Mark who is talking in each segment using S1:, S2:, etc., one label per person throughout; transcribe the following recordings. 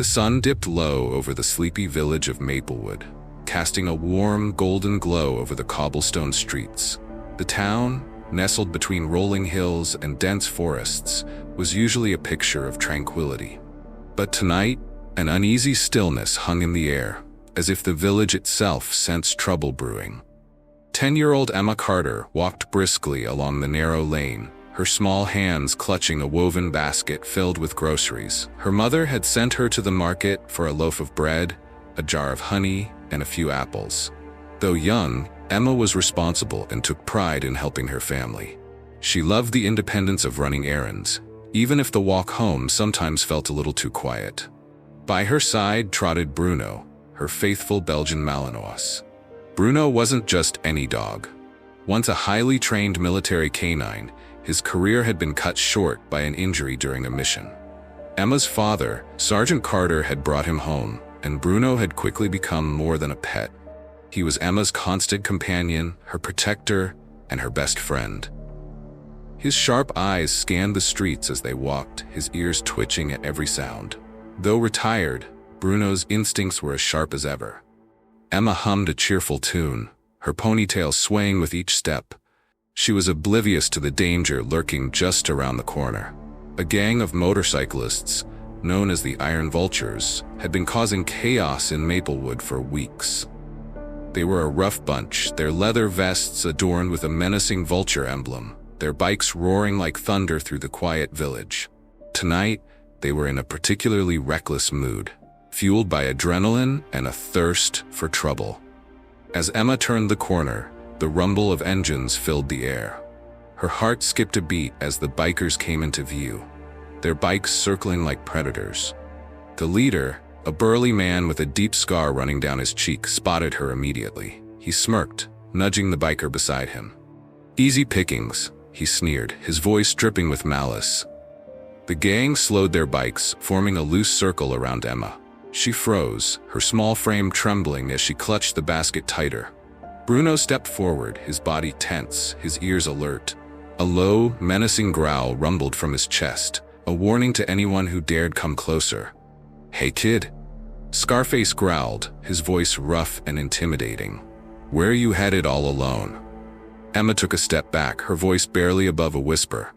S1: The sun dipped low over the sleepy village of Maplewood, casting a warm, golden glow over the cobblestone streets. The town, nestled between rolling hills and dense forests, was usually a picture of tranquility. But tonight, an uneasy stillness hung in the air, as if the village itself sensed trouble brewing. 10-year-old Emma Carter walked briskly along the narrow lane, her small hands clutching a woven basket filled with groceries. Her mother had sent her to the market for a loaf of bread, a jar of honey, and a few apples. Though young, Emma was responsible and took pride in helping her family. She loved the independence of running errands, even if the walk home sometimes felt a little too quiet. By her side trotted Bruno, her faithful Belgian Malinois. Bruno wasn't just any dog. Once a highly trained military canine, his career had been cut short by an injury during a mission. Emma's father, Sergeant Carter, had brought him home, and Bruno had quickly become more than a pet. He was Emma's constant companion, her protector, and her best friend. His sharp eyes scanned the streets as they walked, his ears twitching at every sound. Though retired, Bruno's instincts were as sharp as ever. Emma hummed a cheerful tune, her ponytail swaying with each step. She was oblivious to the danger lurking just around the corner. A gang of motorcyclists, known as the Iron Vultures, had been causing chaos in Maplewood for weeks. They were a rough bunch, their leather vests adorned with a menacing vulture emblem, their bikes roaring like thunder through the quiet village. Tonight, they were in a particularly reckless mood, fueled by adrenaline and a thirst for trouble. As Emma turned the corner, the rumble of engines filled the air. Her heart skipped a beat as the bikers came into view, their bikes circling like predators. The leader, a burly man with a deep scar running down his cheek, spotted her immediately. He smirked, nudging the biker beside him. "Easy pickings," he sneered, his voice dripping with malice. The gang slowed their bikes, forming a loose circle around Emma. She froze, her small frame trembling as she clutched the basket tighter. Bruno stepped forward, his body tense, his ears alert. A low, menacing growl rumbled from his chest, a warning to anyone who dared come closer. "Hey kid," Scarface growled, his voice rough and intimidating. "Where are you headed all alone?" Emma took a step back, her voice barely above a whisper.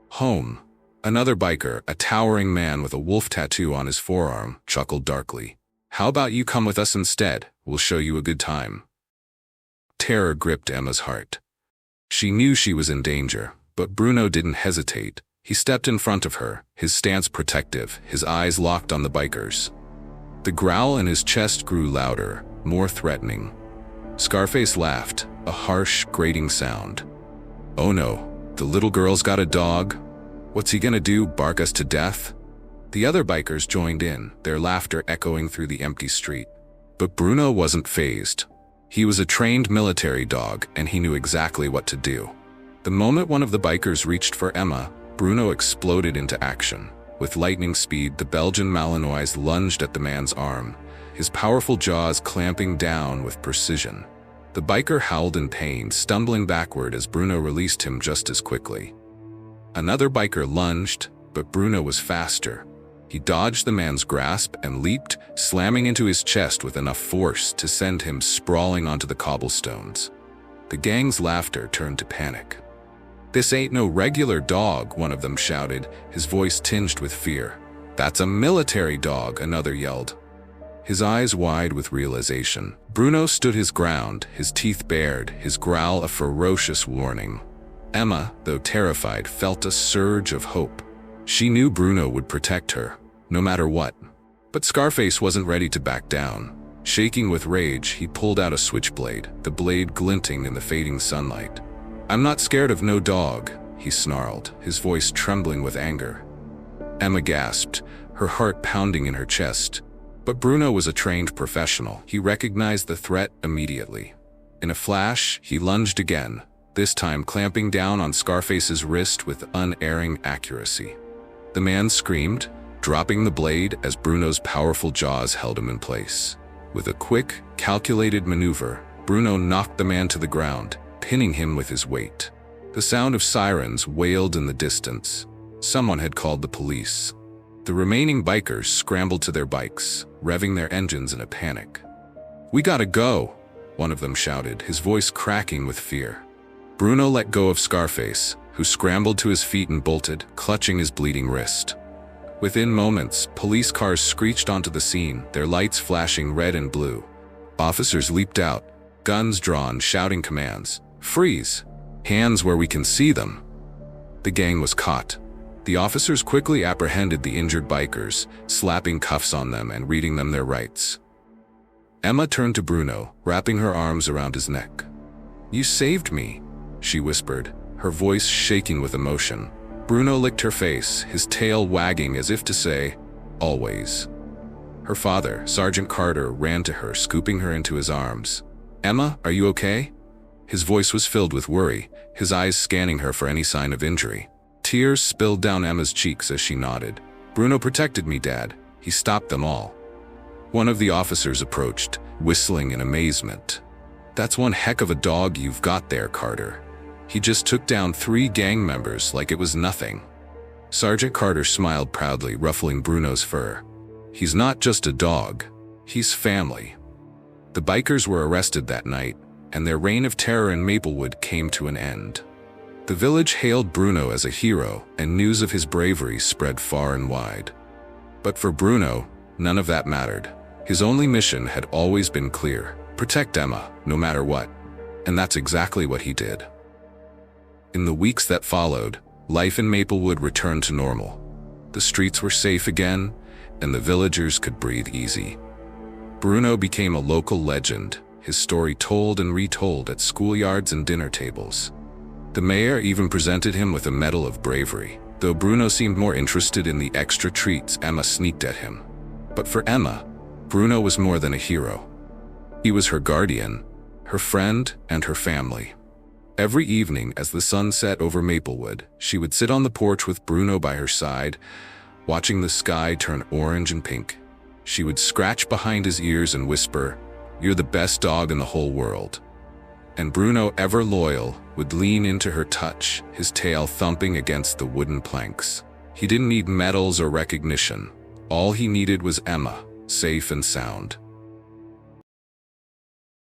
S1: "Home." Another biker, a towering man with a wolf tattoo on his forearm, chuckled darkly. "How about you come with us instead? We'll show you a good time." Terror gripped Emma's heart. She knew she was in danger, but Bruno didn't hesitate. He stepped in front of her, his stance protective, his eyes locked on the bikers. The growl in his chest grew louder, more threatening. Scarface laughed, a harsh, grating sound. "Oh no, the little girl's got a dog? What's he gonna do, bark us to death?" The other bikers joined in, their laughter echoing through the empty street. But Bruno wasn't fazed. He was a trained military dog, and he knew exactly what to do. The moment one of the bikers reached for Emma, Bruno exploded into action. With lightning speed, the Belgian Malinois lunged at the man's arm, his powerful jaws clamping down with precision. The biker howled in pain, stumbling backward as Bruno released him just as quickly. Another biker lunged, but Bruno was faster. He dodged the man's grasp and leaped, slamming into his chest with enough force to send him sprawling onto the cobblestones. The gang's laughter turned to panic. "This ain't no regular dog," one of them shouted, his voice tinged with fear. "That's a military dog," another yelled. His eyes wide with realization, Bruno stood his ground, his teeth bared, his growl a ferocious warning. Emma, though terrified, felt a surge of hope. She knew Bruno would protect her, no matter what. But Scarface wasn't ready to back down. Shaking with rage, he pulled out a switchblade, the blade glinting in the fading sunlight. "I'm not scared of no dog," he snarled, his voice trembling with anger. Emma gasped, her heart pounding in her chest. But Bruno was a trained professional. He recognized the threat immediately. In a flash, he lunged again, this time clamping down on Scarface's wrist with unerring accuracy. The man screamed, dropping the blade as Bruno's powerful jaws held him in place. With a quick, calculated maneuver, Bruno knocked the man to the ground, pinning him with his weight. The sound of sirens wailed in the distance. Someone had called the police. The remaining bikers scrambled to their bikes, revving their engines in a panic. "We gotta go," one of them shouted, his voice cracking with fear. Bruno let go of Scarface, who scrambled to his feet and bolted, clutching his bleeding wrist. Within moments, police cars screeched onto the scene, their lights flashing red and blue. Officers leaped out, guns drawn, shouting commands. "Freeze! Hands where we can see them!" The gang was caught. The officers quickly apprehended the injured bikers, slapping cuffs on them and reading them their rights. Emma turned to Bruno, wrapping her arms around his neck. "You saved me," she whispered, her voice shaking with emotion. Bruno licked her face, his tail wagging as if to say, "Always." Her father, Sergeant Carter, ran to her, scooping her into his arms. "Emma, are you okay?" His voice was filled with worry, his eyes scanning her for any sign of injury. Tears spilled down Emma's cheeks as she nodded. "Bruno protected me, Dad. He stopped them all." One of the officers approached, whistling in amazement. "That's one heck of a dog you've got there, Carter. He just took down 3 gang members like it was nothing." Sergeant Carter smiled proudly, ruffling Bruno's fur. "He's not just a dog. He's family." The bikers were arrested that night, and their reign of terror in Maplewood came to an end. The village hailed Bruno as a hero, and news of his bravery spread far and wide. But for Bruno, none of that mattered. His only mission had always been clear: protect Emma, no matter what. And that's exactly what he did. In the weeks that followed, life in Maplewood returned to normal. The streets were safe again, and the villagers could breathe easy. Bruno became a local legend, his story told and retold at schoolyards and dinner tables. The mayor even presented him with a Medal of Bravery, though Bruno seemed more interested in the extra treats Emma sneaked at him. But for Emma, Bruno was more than a hero. He was her guardian, her friend, and her family. Every evening as the sun set over Maplewood, she would sit on the porch with Bruno by her side, watching the sky turn orange and pink. She would scratch behind his ears and whisper, "You're the best dog in the whole world." And Bruno, ever loyal, would lean into her touch, his tail thumping against the wooden planks. He didn't need medals or recognition. All he needed was Emma, safe and sound.